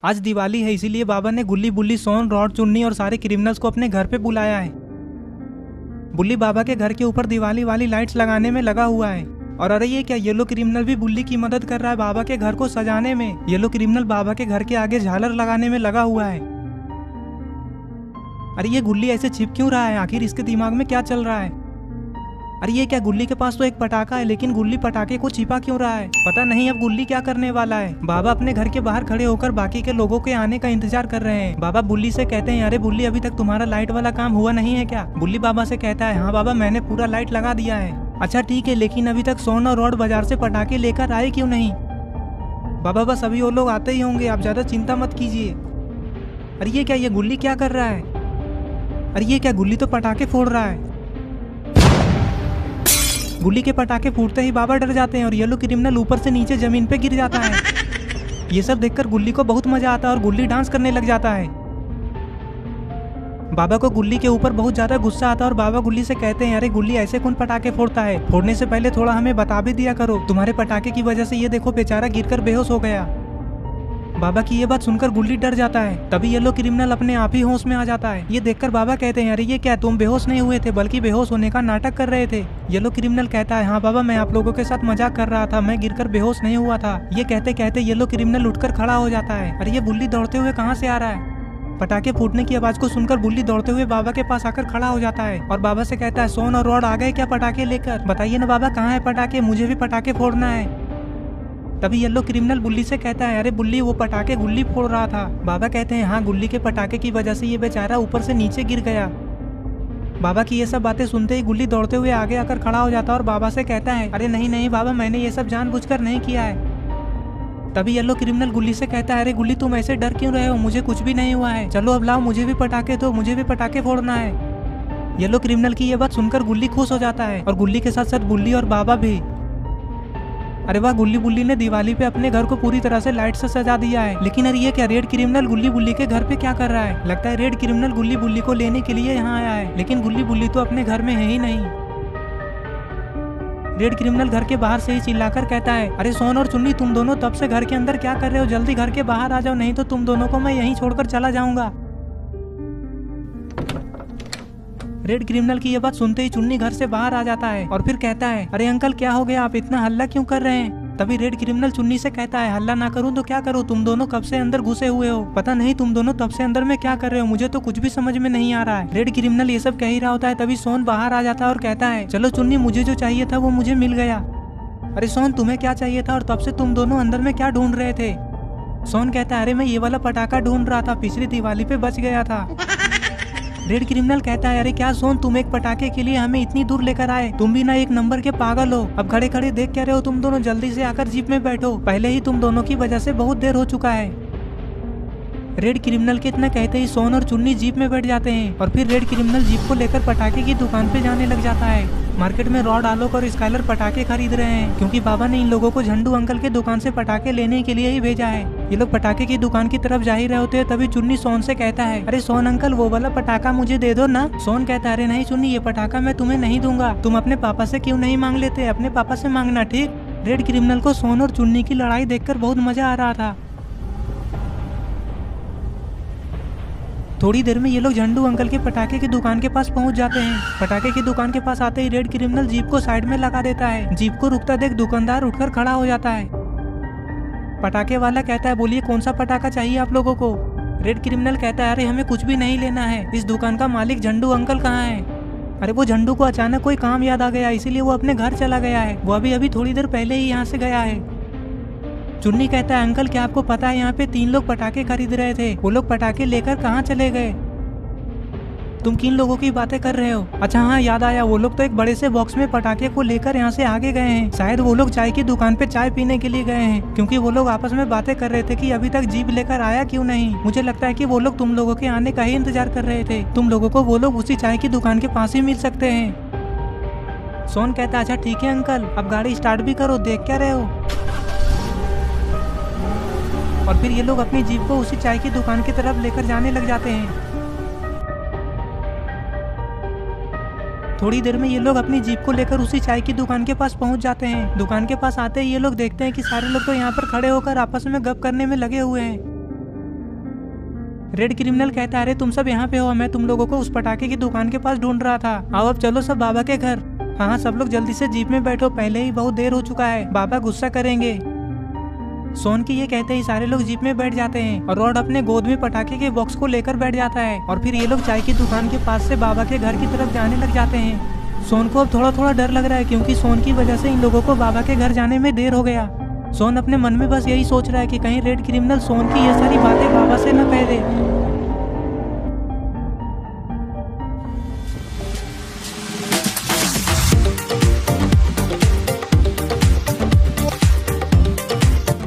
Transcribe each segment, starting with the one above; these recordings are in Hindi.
आज दिवाली है, इसीलिए बाबा ने गुल्ली बुल्ली सोन रॉड चुन्नी और सारे क्रिमिनल्स को अपने घर पे बुलाया है। बुल्ली बाबा के घर के ऊपर दिवाली वाली लाइट्स लगाने में लगा हुआ है। और अरे ये क्या, येलो क्रिमिनल भी बुल्ली की मदद कर रहा है बाबा के घर को सजाने में। येलो क्रिमिनल बाबा के घर के आगे झालर लगाने में लगा हुआ है। अरे ये गुल्ली ऐसे छिप क्यों रहा है, आखिर इसके दिमाग में क्या चल रहा है। अरे ये क्या, गुल्ली के पास तो एक पटाखा है, लेकिन गुल्ली पटाखे को छिपा क्यों रहा है, पता नहीं अब गुल्ली क्या करने वाला है। बाबा अपने घर के बाहर खड़े होकर बाकी के लोगों के आने का इंतजार कर रहे हैं। बाबा बुल्ली से कहते हैं, अरे बुल्ली अभी तक तुम्हारा लाइट वाला काम हुआ नहीं है क्या। बुल्ली बाबा से कहता है, हाँ बाबा मैंने पूरा लाइट लगा दिया है। अच्छा ठीक है, लेकिन अभी तक सोन और रॉड बाजार से पटाखे लेकर आए क्यों नहीं। बाबा बस अभी वो लोग आते ही होंगे, आप ज्यादा चिंता मत कीजिए। अरे ये क्या, ये गुल्ली क्या कर रहा है। अरे ये क्या, गुल्ली तो पटाखे फोड़ रहा है। गुल्ली के पटाखे फूटते ही बाबा डर जाते हैं और येलो क्रिमिनल ऊपर से नीचे जमीन पे गिर जाता है। ये सब देखकर गुल्ली को बहुत मजा आता है और गुल्ली डांस करने लग जाता है। बाबा को गुल्ली के ऊपर बहुत ज्यादा गुस्सा आता है और बाबा गुल्ली से कहते हैं, अरे गुल्ली ऐसे कौन पटाखे फोड़ता है, फोड़ने से पहले थोड़ा हमें बता भी दिया करो। तुम्हारे पटाखे की वजह से ये देखो बेचारा गिरकर बेहोश हो गया। बाबा की ये बात सुनकर गुल्ली डर जाता है। तभी येलो क्रिमिनल अपने आप ही होश में आ जाता है। ये देखकर बाबा कहते हैं, अरे ये क्या, तुम बेहोश नहीं हुए थे बल्कि बेहोश होने का नाटक कर रहे थे। येलो क्रिमिनल कहता है, हाँ बाबा मैं आप लोगों के साथ मजाक कर रहा था, मैं गिरकर बेहोश नहीं हुआ था। ये कहते कहते येलो क्रिमिनल उठकर खड़ा हो जाता है। अरे ये बुल्ली दौड़ते हुए कहाँ से आ रहा है। पटाखे फूटने की आवाज को सुनकर बुल्ली दौड़ते हुए बाबा के पास आकर खड़ा हो जाता है और बाबा से कहता है, सोन और रॉड आ गए क्या पटाखे लेकर, बताइए ना बाबा कहाँ है पटाखे, मुझे भी पटाखे फोड़ना है। तभी येलो क्रिमिनल बुल्ली से कहता है, अरे बुल्ली वो पटाखे गुल्ली फोड़ रहा था। बाबा कहते हैं, हाँ गुल्ली के पटाखे की वजह से ये बेचारा ऊपर से नीचे गिर गया। बाबा की ये सब बातें सुनते ही गुल्ली दौड़ते हुए आगे आकर खड़ा हो जाता है और बाबा से कहता है, अरे नहीं नहीं बाबा मैंने ये सब जानबूझकर नहीं किया है। तभी येलो क्रिमिनल गुल्ली से कहता है, अरे गुल्ली तुम ऐसे डर क्यों रहे हो, मुझे कुछ भी नहीं हुआ है, चलो अब लाओ मुझे भी पटाखे दो, मुझे भी पटाखे फोड़ना है। येलो क्रिमिनल की ये बात सुनकर गुल्ली खुश हो जाता है और गुल्ली के साथ साथ बुल्ली और बाबा भी। अरे वाह, गुल्ली बुल्ली ने दिवाली पे अपने घर को पूरी तरह से लाइट से सजा दिया है। लेकिन अरे ये क्या, रेड क्रिमिनल गुल्ली बुल्ली के घर पे क्या कर रहा है। लगता है रेड क्रिमिनल गुल्ली बुल्ली को लेने के लिए यहाँ आया है, लेकिन गुल्ली बुल्ली तो अपने घर में है ही नहीं। रेड क्रिमिनल घर के बाहर से ही चिल्लाकर कहता है, अरे सोन और चुन्नी तुम दोनों तब से घर के अंदर क्या कर रहे हो, जल्दी घर के बाहर आ जाओ, नहीं तो तुम दोनों को मैं यहीं छोड़कर चला जाऊंगा। रेड क्रिमिनल की ये बात सुनते ही चुन्नी घर से बाहर आ जाता है और फिर कहता है, अरे अंकल क्या हो गया, आप इतना हल्ला क्यों कर रहे हैं। तभी रेड क्रिमिनल चुन्नी से कहता है, हल्ला ना करूं तो क्या करूं, तुम दोनों कब से अंदर घुसे हुए हो, पता नहीं तुम दोनों तब से अंदर में क्या कर रहे हो, मुझे तो कुछ भी समझ में नहीं आ रहा है। रेड क्रिमिनल ये सब कह ही रहा होता है, तभी सोन बाहर आ जाता है और कहता है, चलो चुन्नी मुझे जो चाहिए था वो मुझे मिल गया। अरे सोन तुम्हें क्या चाहिए था और तब से तुम दोनों अंदर में क्या ढूंढ रहे थे। सोन कहता है, अरे मैं ये वाला पटाखा ढूंढ रहा था, पिछली दिवाली पे बच गया था। रेड क्रिमिनल कहता है, अरे क्या सोन तुम एक पटाखे के लिए हमें इतनी दूर लेकर आए, तुम भी ना एक नंबर के पागल हो। अब खड़े खड़े देख क्या रहे हो तुम दोनों, जल्दी से आकर जीप में बैठो, पहले ही तुम दोनों की वजह से बहुत देर हो चुका है। रेड क्रिमिनल के इतना कहते ही सोन और चुन्नी जीप में बैठ जाते हैं और फिर रेड क्रिमिनल जीप को लेकर पटाखे की दुकान पे जाने लग जाता है। मार्केट में रॉड, आलोक और स्काइलर पटाखे खरीद रहे हैं, क्योंकि बाबा ने इन लोगों को झंडू अंकल के दुकान से पटाखे लेने के लिए ही भेजा है। ये लोग पटाखे की दुकान की तरफ जा ही रहे होते हैं, तभी चुन्नी सोन से कहता है, अरे सोन अंकल वो वाला पटाखा मुझे दे दो ना। सोन कहता है, अरे नहीं चुन्नी ये पटाखा मैं तुम्हें नहीं दूंगा, तुम अपने पापा से क्यों नहीं मांग लेते, अपने पापा से मांगना ठीक। रेड क्रिमिनल को सोन और चुन्नी की लड़ाई देखकर बहुत मजा आ रहा था। थोड़ी देर में ये लोग झंडू अंकल के पटाखे की दुकान के पास पहुंच जाते हैं। पटाखे की दुकान के पास आते ही रेड क्रिमिनल जीप को साइड में लगा देता है। जीप को रुकता देख दुकानदार उठकर खड़ा हो जाता है। पटाखे वाला कहता है, बोलिए कौन सा पटाखा चाहिए आप लोगों को। रेड क्रिमिनल कहता है, अरे हमें कुछ भी नहीं लेना है, इस दुकान का मालिक झंडू अंकल कहाँ है। अरे वो झंडू को अचानक कोई काम याद आ गया, इसीलिए वो अपने घर चला गया है, वो अभी थोड़ी देर पहले ही यहाँ से गया है। चुन्नी कहता है, अंकल क्या आपको पता है यहाँ पे 3 लोग पटाखे खरीद रहे थे, वो लोग पटाखे लेकर कहाँ चले गए। तुम किन लोगों की बातें कर रहे हो। अच्छा हाँ याद आया, वो लोग तो एक बड़े से बॉक्स में पटाखे को लेकर यहाँ से आगे गए हैं, शायद वो लोग चाय की दुकान पे चाय पीने के लिए गए हैं, क्योंकि वो लोग आपस में बातें कर रहे थे कि अभी तक जीप लेकर आया क्यों नहीं। मुझे लगता है कि वो लोग तुम लोगों के आने का ही इंतजार कर रहे थे, तुम लोगों को वो लोग उसी चाय की दुकान के पास ही मिल सकते हैं। सोन कहता है, अच्छा ठीक है अंकल, अब गाड़ी स्टार्ट भी करो, देख क्या रहे हो। और फिर ये लोग अपनी जीप को उसी चाय की दुकान की तरफ लेकर जाने लग जाते हैं। थोड़ी देर में ये लोग अपनी जीप को लेकर उसी चाय की दुकान के पास पहुंच जाते हैं। दुकान के पास आते ही ये लोग देखते हैं कि सारे लोग तो यहाँ पर खड़े होकर आपस में गप करने में लगे हुए हैं। रेड क्रिमिनल कहता है अरे तुम सब यहाँ पे हो, मैं तुम लोगों को उस पटाखे की दुकान के पास ढूंढ रहा था। आओ अब चलो सब बाबा के घर। हाँ सब लोग जल्दी से जीप में बैठो, पहले ही बहुत देर हो चुका है, बाबा गुस्सा करेंगे। सोन की ये कहते ही सारे लोग जीप में बैठ जाते हैं और रॉड अपने गोद में पटाखे के बॉक्स को लेकर बैठ जाता है और फिर ये लोग चाय की दुकान के पास से बाबा के घर की तरफ जाने लग जाते हैं। सोन को अब थोड़ा थोड़ा डर लग रहा है क्योंकि सोन की वजह से इन लोगों को बाबा के घर जाने में देर हो गया। सोन अपने मन में बस यही सोच रहा है कि कहीं रेड क्रिमिनल सोन की ये सारी बातें बाबा से न कह दे।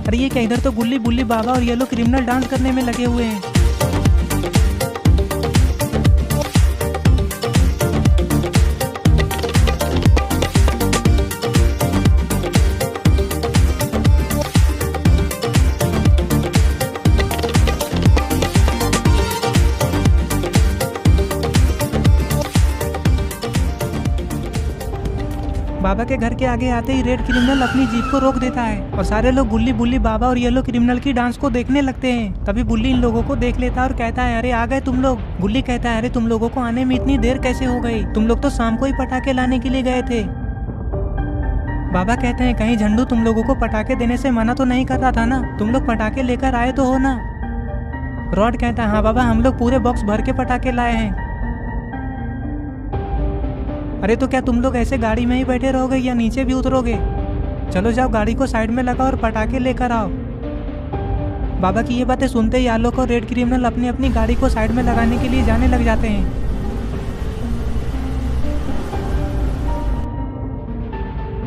अरे ये क्या, इधर तो गुल्ली बुल्ली बाबा और ये लोग क्रिमिनल डांस करने में लगे हुए हैं। बाबा के घर के आगे आते ही रेड क्रिमिनल अपनी जीप को रोक देता है और सारे लोग गुल्ली बुल्ली बाबा और येलो क्रिमिनल की डांस को देखने लगते हैं। तभी बुल्ली इन लोगों को देख लेता है और कहता है अरे आ गए तुम लोग। गुल्ली कहता है अरे तुम लोगों को आने में इतनी देर कैसे हो गई, तुम लोग तो शाम को ही पटाखे लाने के लिए गए थे। बाबा कहते हैं कहीं झंडू तुम लोगों को पटाखे देने से मना तो नहीं कर रहा था ना, तुम लोग पटाखे लेकर आए तो हो ना। रॉड कहता है हाँ बाबा हम लोग पूरे बॉक्स भर के पटाखे लाए हैं। अरे तो क्या तुम लोग ऐसे गाड़ी में ही बैठे रहोगे या नीचे भी उतरोगे? चलो जाओ गाड़ी को साइड में लगाओ और पटाखे लेकर आओ। बाबा की ये बातें सुनते ही आलोक और रेड क्रिमिनल अपनी अपनी गाड़ी को साइड में लगाने के लिए जाने लग जाते हैं।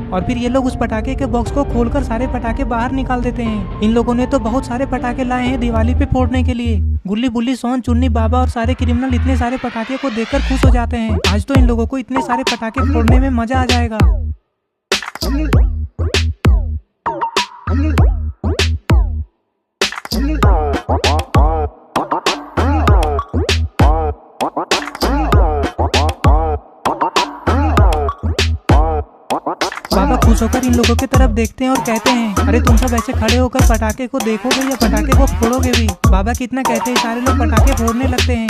और फिर ये लोग उस पटाखे के बॉक्स को खोलकर सारे पटाखे बाहर निकाल देते हैं। इन लोगों ने तो बहुत सारे पटाखे लाए हैं दिवाली पे फोड़ने के लिए। गुल्ली बुल्ली सोन चुन्नी बाबा और सारे क्रिमिनल इतने सारे पटाखे को देखकर खुश हो जाते हैं। आज तो इन लोगों को इतने सारे पटाखे फोड़ने में मजा आ जाएगा। बाबा खुश होकर इन लोगों की तरफ देखते हैं और कहते हैं अरे तुम सब ऐसे खड़े होकर पटाखे को देखोगे या पटाखे को फोड़ोगे भी? बाबा कितना कहते हैं सारे लोग पटाखे फोड़ने लगते हैं।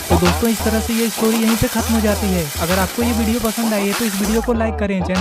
तो दोस्तों इस तरह से ये स्टोरी यहीं पे खत्म हो जाती है। अगर आपको ये वीडियो पसंद आई है तो इस वीडियो को लाइक करें।